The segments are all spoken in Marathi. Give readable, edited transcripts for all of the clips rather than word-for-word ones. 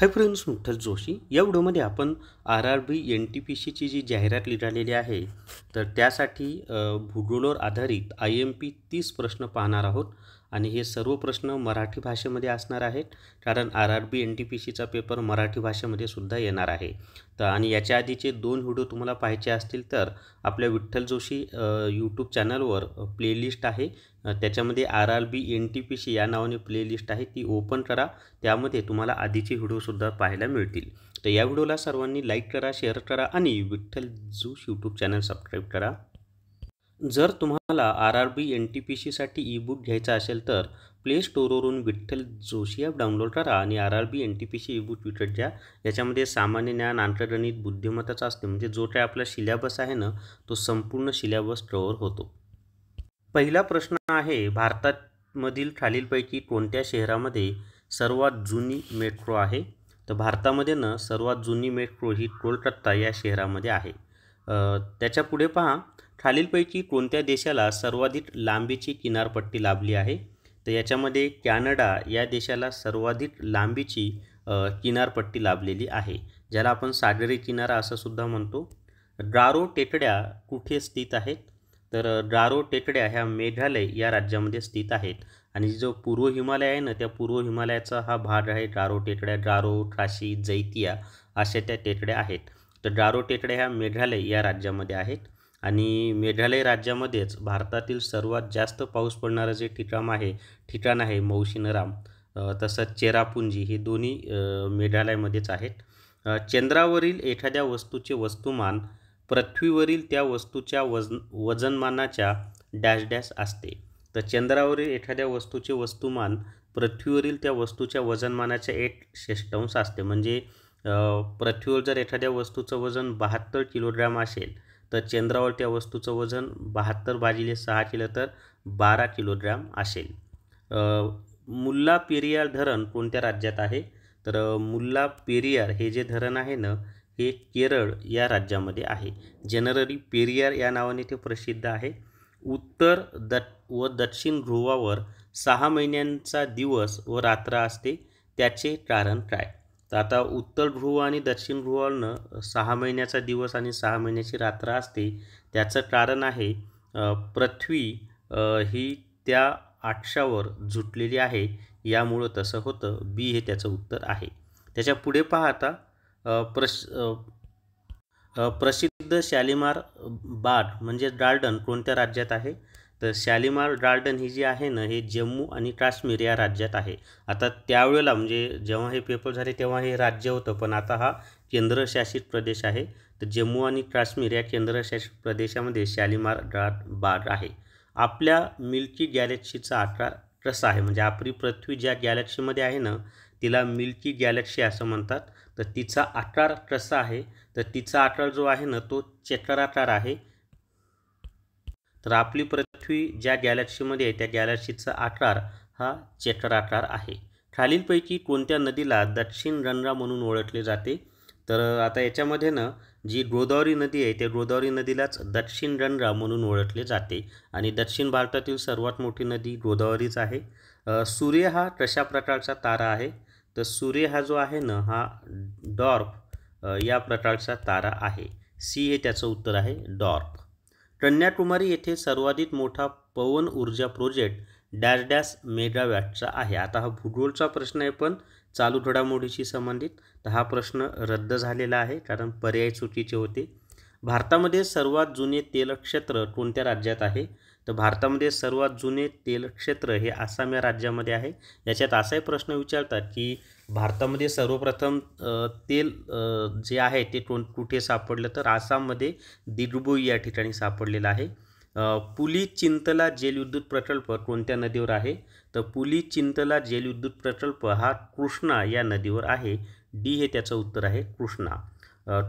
हाय फ्रेंड्स, विठ्ठल जोशी या व्हिडिओमध्ये आपण RRB NTPCची जी जाहिरात निघालेली आहे तर त्यासाठी भूगोलावर आधारित IMP 30 प्रश्न पाहणार आहोत आणि हे सर्व प्रश्न मराठी भाषेमध्ये असणार आहेत कारण RRB NTPCचा पेपर मराठी भाषेमध्ये सुद्धा येणार आहे। तर आणि याच्या आधीचे 2 व्हिडिओ तुम्हाला पाहायचे असतील तर आपल्या विठ्ठल जोशी यूट्यूब चॅनलवर प्लेलिस्ट आहे, त्याच्यामध्ये RRB NTPC या नावाने प्लेलिस्ट आहे, ती ओपन करा, त्यामध्ये तुम्हाला आधीचे व्हिडिओसुद्धा पाहायला मिळतील। तर या व्हिडिओला सर्वांनी लाईक करा, शेअर करा आणि Vitthal Joshi YouTube channel subscribe करा। जर तुम्हाला RRB NTPCसाठी ईबुक घ्यायचा असेल तर प्ले स्टोरवरून विठ्ठल जोशी ॲप डाउनलोड करा आणि RRB NTPC ईबुक विकत घ्या। याच्यामध्ये सामान्य ज्ञान, अंकगणित, बुद्धिमत्ताचा असते, म्हणजे जो काही आपला सिलेबस आहे ना तो संपूर्ण सिलेबस कव्हर होतो। पहिला प्रश्न आहे, भारतामधील खालीलपैकी कोणत्या शहरामध्ये सर्वात जुनी मेट्रो आहे? तर भारतामध्ये ना सर्वात जुनी मेट्रो ही कोलकाता या शहरामध्ये आहे। त्याच्या पुढे पहा, खालीलपैकी कोणत्या देशाला सर्वाधिक लांबीची किनारपट्टी लाभली आहे? तर याच्यामध्ये कॅनडा या देशाला सर्वाधिक लांबीची किनारपट्टी लाभलेली आहे, ज्याला आपण सागरी किनारा असं सुद्धा म्हणतो। गारो टेकड्या कुठे स्थित आहेत? तर गारो टेकड्या ह्या मेघालय या राज्यामध्ये स्थित आहेत आणि जो पूर्व हिमालय आहे ना त्या पूर्व हिमालयाचा हा भाग आहे गारो टेकड्या। गारो, खासी, जैतिया अशा त्या टेकड्या आहेत। तर गारो टेकड्या ह्या मेघालय या राज्यामध्ये आहेत आणि मेघालय राज्यामध्येच भारतातील सर्वात जास्त पाऊस पडणारं जे ठिकाण आहे मौसिनराम, तसंच चेरापुंजी, हे दोन्ही मेघालयमध्येच आहेत। चंद्रावरील एखाद्या वस्तूचे वस्तुमान पृथ्वीवरील त्या वस्तूच्या वजनमानाच्या डॅश डॅश असते। तर चंद्रावरील एखाद्या वस्तूचे वस्तुमान पृथ्वीवरील त्या वस्तूच्या वजनमानाच्या 1/6 असते। म्हणजे पृथ्वीवर जर एखाद्या वस्तूचं वजन 72 किलोग्राम असेल तर चंद्रावर त्या वस्तूचं वजन 72/6 केलं तर 12 किलोग्राम असेल। मुल्ला पेरियार धरण कोणत्या राज्यात आहे? तर मुल्ला पेरियार हे जे धरण आहे ना हे केरळ या राज्यामध्ये आहे। जनरली पेरियार या नावाने ते प्रसिद्ध आहे। उत्तर व दक्षिण ध्रुवावर 6 महिन्यांचा दिवस व रात्र असते, त्याचे कारण काय? तर आता उत्तर ध्रुव आणि दक्षिण ध्रुवावरनं 6 महिन्याचा दिवस आणि 6 महिन्याची रात्र असते, त्याचं कारण आहे पृथ्वी ही त्या अक्षावर झुटलेली आहे, यामुळं तसं होतं। बी हे त्याचं उत्तर आहे। त्याच्या पुढे पहा आता, प्रसिद्ध शालिमार बाग म्हणजे गार्डन कोणत्या राज्यात आहे? तर शालिमार गार्डन ही जी आहे ना हे जम्मू आणि काश्मीर या राज्यात आहे। आता त्यावेळेला म्हणजे जेव्हा हे पेपर झाले तेव्हा हे राज्य होतं, पण आता हा केंद्रशासित प्रदेश आहे। तर जम्मू आणि काश्मीर या केंद्रशासित प्रदेशामध्ये शालिमार बाग आहे। आपल्या मिल्की गॅलेक्सीचा आकार कसा आहे? म्हणजे आपली पृथ्वी ज्या गॅलेक्सीमध्ये आहे ना तिला मिल्की गॅलेक्सी असं म्हणतात। तर तिचा आकार कसा आहे? तर तिचा आकार जो आहे ना तो चक्राकार आहे। तर आपली पृथ्वी ज्या गॅलेक्सीमध्ये आहे त्या गॅलेक्सीचा आकार हा चक्राकार आहे। खालीलपैकी कोणत्या नदीला दक्षिण गंगा म्हणून ओळखले जाते? तर आता याच्यामध्ये ना जी गोदावरी नदी आहे त्या गोदावरी नदीलाच दक्षिण गंगा म्हणून ओळखले जाते आणि दक्षिण भारतातील सर्वात मोठी नदी गोदावरीच आहे। सूर्य हा कशा प्रकारचा तारा आहे? तर सूर्य हा जो आहे ना हा डॉर्फ या प्रकारचा तारा आहे। सी हे त्याचं उत्तर आहे, डॉर्फ। कन्याकुमारी येथे सर्वाधिक मोठा पवन ऊर्जा प्रोजेक्ट डॅश डॅश मेगावॅटचा आहे। आता हा भूगोलचा प्रश्न आहे पण चालू घडामोडीशी संबंधित, तर हा प्रश्न रद्द झालेला आहे कारण पर्याय चुकीचे होते। भारतामध्ये सर्वात जुने तेलक्षेत्र कोणत्या राज्यात आहे? तर भारतामध्ये सर्वात जुने तेलक्षेत्र हे आसाम या राज्यामध्ये आहे। याच्यात असाही प्रश्न विचारतात की भारतामध्ये सर्वप्रथम तेल जे आहे ते कुठे सापडलं? तर आसाममध्ये दिग्बोई या ठिकाणी सापडलेलं आहे। पुली चिंतला जलविद्युत प्रकल्प कोणत्या नदीवर आहे? तर पुली चिंतला जलविद्युत प्रकल्प हा कृष्णा या नदीवर आहे। डी हे त्याचं उत्तर आहे, कृष्णा।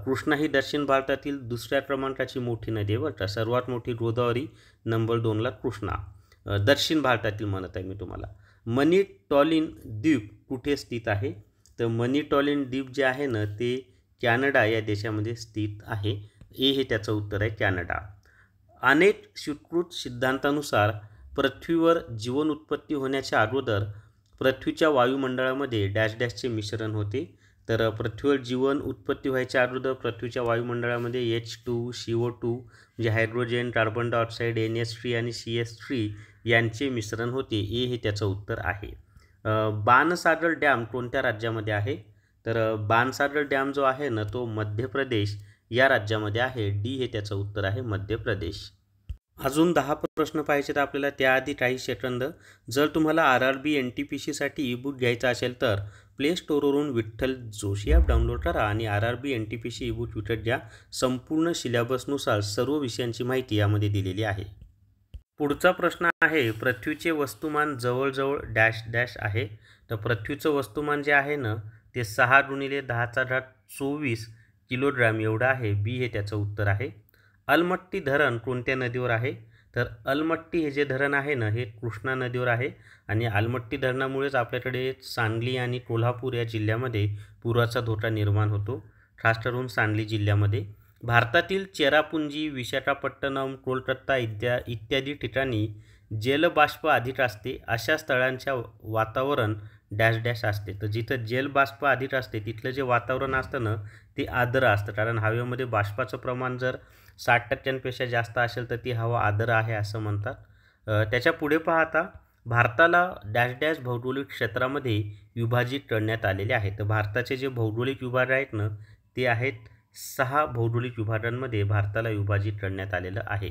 कृष्णा ही दक्षिण भारतातील दुसऱ्या क्रमांकाची मोठी नदी आहे बरं का। सर्वात मोठी गोदावरी, नंबर 2ला कृष्णा। दक्षिण भारतातील म्हणत आहे मी तुम्हाला। मणिटॉलिन द्वीप कुठे स्थित आहे? तर मणिटॉलिन द्वीप जे आहे ना ते कॅनडा या देशामध्ये स्थित आहे। ए हे त्याचं उत्तर आहे, कॅनडा। अनेक स्वीकृत सिद्धांतानुसार पृथ्वीवर जीवन उत्पत्ती होण्याच्या अगोदर पृथ्वीच्या वायुमंडळामध्ये डॅश डॅशचे मिश्रण होते। तर पृथ्वीवर जीवन उत्पत्ती व्हायच्या अगोदर पृथ्वीच्या वायुमंडळामध्ये H2 CO2 म्हणजे हायड्रोजन, कार्बन डायऑक्साईड, NH3 आणि CS3 यांचे मिश्रण होते. हे त्याचं उत्तर आहे. बाणसागर डॅम कोणत्या राज्यामध्ये आहे? तर बाणसागर डॅम जो आहे ना तो मध्य प्रदेश या राज्यामध्ये आहे. डी हे त्याचं उत्तर आहे, मध्य प्रदेश. अजून 10 प्रश्न पाहिजेत आपल्याला. त्याआधी काही सेकंद. जर तुम्हाला RRB NTPCसाठी ईबुक घ्यायचा असेल तर प्ले स्टोअरवरून विठ्ठल जोशी ॲप डाउनलोड करा आणि RRB NTPC ईबुक विकत घ्या. संपूर्ण सिलेबसनुसार सर्व विषयांची माहिती यामध्ये दिलेली आहे. पुढचा प्रश्न आहे, पृथ्वीचे वस्तुमान जवळजवळ डॅश डॅश आहे. तर पृथ्वीचं वस्तुमान जे आहे ना ते 6 × 1024 किलोग्राम एवढं आहे. बी हे त्याचं उत्तर आहे. अलमट्टी धरण कोणत्या नदीवर आहे? तर अलमट्टी हे जे धरण आहे ना हे कृष्णा नदीवर आहे आणि अलमट्टी धरणामुळेच आपल्याकडे सांगली आणि कोल्हापूर या जिल्ह्यामध्ये पुराचा धोका निर्माण होतो, खास करून सांगली जिल्ह्यामध्ये. भारतातील चेरापुंजी, विशाखापट्टणम, कोलकाता इत्यादी ठिकाणी जलबाष्प अधिक असते. अशा स्थळांच्या वातावरण डॅश डॅश असते. तर जिथं जलबाष्प अधिक असते तिथलं जे वातावरण असतं ना ते आर्द्र असतं, कारण हवेमध्ये बाष्पाचं प्रमाण जर 60% जास्त असेल तर ती हवा आर्द्र आहे असं म्हणतात. त्याच्या पुढे पाहता भारताला डॅश डॅश भौगोलिक क्षेत्रामध्ये विभाजित करण्यात आलेले आहे. तर भारताचे जे भौगोलिक विभाग आहेत ना ते आहेत 6 भौगोलिक विभागांमध्ये भारताला विभाजित करण्यात आलेलं आहे.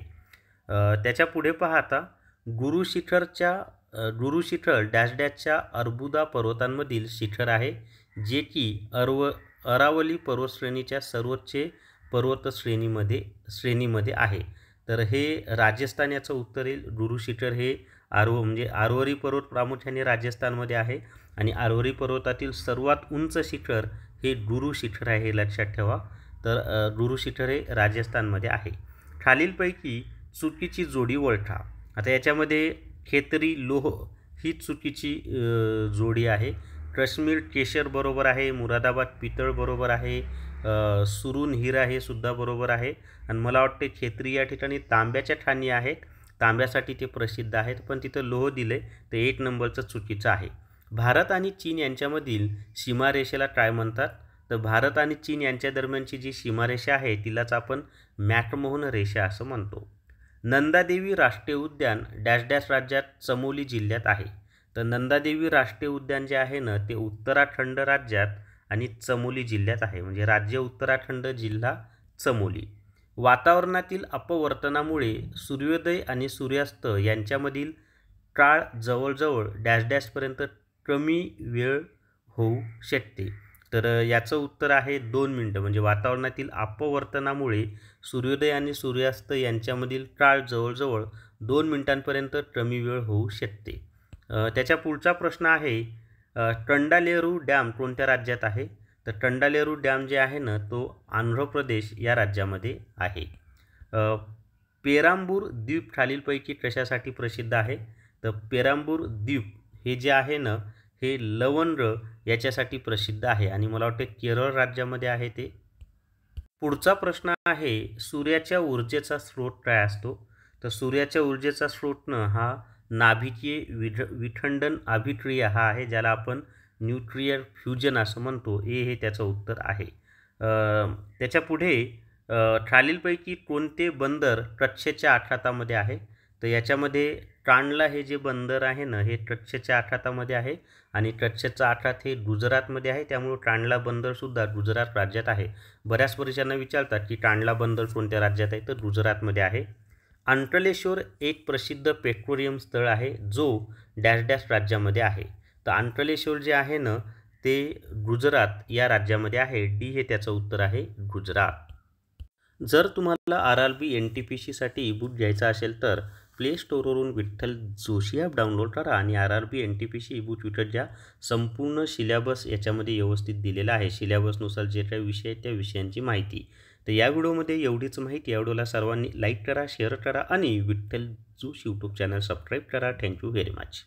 त्याच्या पुढे पाहता गुरु शिखर डॅश डॅशच्या अर्बुदा पर्वतांमधील शिखर आहे, जे की अरावली पर्वतश्रेणीच्या सर्वोच्च पर्वत श्रेणीमध्ये आहे. तर हे राजस्थान याचं उत्तर येईल. गुरु शिखर हे म्हणजे आरवरी पर्वत प्रामुख्याने राजस्थानमध्ये आहे आणि आरवरी पर्वतातील सर्वात उंच शिखर हे गुरु शिखर आहे, हे लक्षात ठेवा. तर गुरु शिखर हे राजस्थानमध्ये आहे. खालीलपैकी चुकीची जोडी ओळखा. आता याच्यामध्ये खेतरी लोह ही चुकीची जोडी आहे. काश्मीर केशर बरोबर आहे, मुरादाबाद पितळ बरोबर आहे, सुरून हिरा हे सुद्धा बरोबर आहे आणि मला वाटते खेत्री या ठिकाणी तांब्याच्या खाणी आहेत, तांब्यासाठी ते प्रसिद्ध आहेत, पण तिथं लोह दिले तर 1 नंबरचं चुकीचं आहे. भारत आणि चीन यांच्यामधील सीमारेषेला काय म्हणतात? तर भारत आणि चीन यांच्या दरम्यानची जी सीमारेषा आहे तिलाच आपण मॅकमोहन रेषा असं म्हणतो. नंदादेवी राष्ट्रीय उद्यान डॅश डॅश राज्यात चमोली जिल्ह्यात आहे. तर नंदादेवी राष्ट्रीय उद्यान जे आहे ना ते उत्तराखंड राज्यात आणि चमोली जिल्ह्यात आहे, म्हणजे राज्य उत्तराखंड, जिल्हा चमोली. वातावरणातील अपवर्तनामुळे सूर्योदय आणि सूर्यास्त यांच्यामधील काळ जवळजवळ डॅश डॅशपर्यंत कमी वेळ होऊ शकते. तर याचं उत्तर आहे 2 मिनिटं. म्हणजे वातावरणातील अपवर्तनामुळे सूर्योदय आणि सूर्यास्त यांच्यामधील काळ जवळजवळ 2 मिनिटांपर्यंत कमी वेळ होऊ शकते. त्याच्या पुढचा प्रश्न आहे, कंडालेरू डॅम कोणत्या राज्यात आहे? तर कंडालेरू डॅम जे आहे ना तो आंध्र प्रदेश या राज्यामध्ये आहे. पेरांबूर द्वीप खालीलपैकी कशासाठी प्रसिद्ध आहे? तर पेरांबूर द्वीप हे जे आहे ना हे लवंग याच्यासाठी प्रसिद्ध आहे आणि मला वाटते केरळ राज्यामध्ये आहे ते. पुढचा प्रश्न आहे, सूर्याच्या ऊर्जेचा स्रोत काय असतो? तर सूर्याच्या ऊर्जेचा स्रोत हा नाभिकीय विखंडन अभिक्रिया हा आहे, ज्याला आपण न्यूक्लिअर फ्युजन असं म्हणतो. हे त्याचं उत्तर आहे. त्याच्या पुढे खालीलपैकी कोणते बंदर कच्छच्या आखातामध्ये आहे? तर याच्यामध्ये कांडला हे जे बंदर आहे ना हे कच्छच्या आखातामध्ये आहे आणि कच्छचा आखात हे गुजरातमध्ये आहे, त्यामुळे कांडला बंदरसुद्धा गुजरात राज्यात आहे. बऱ्याच परीक्षांना विचारतात की कांडला बंदर कोणत्या राज्यात आहे? तर गुजरातमध्ये आहे. अंकलेश्वर एक प्रसिद्ध पेट्रोलियम स्थळ आहे जो डॅश डॅश राज्यामध्ये आहे. तर अंकलेश्वर जे आहे ना ते गुजरात या राज्यामध्ये आहे. डी हे त्याचं उत्तर आहे, गुजरात. जर तुम्हाला RRB NTPCसाठी ईबुक घ्यायचा असेल तर प्ले स्टोअरवरून विठ्ठल जोशी ॲप डाउनलोड करा आणि RRB NTPC ईबुक विकत घ्या. संपूर्ण सिलेबस याच्यामध्ये व्यवस्थित दिलेला आहे. सिलेबसनुसार जे काही विषय आहेत त्या विषयांची माहिती. तर या व्हिडिओमध्ये एवढीच माहिती. या व्हिडिओला सर्वांनी लाईक करा, शेअर करा आणि Vitthal Joshi YouTube channel subscribe करा. Thank you very much.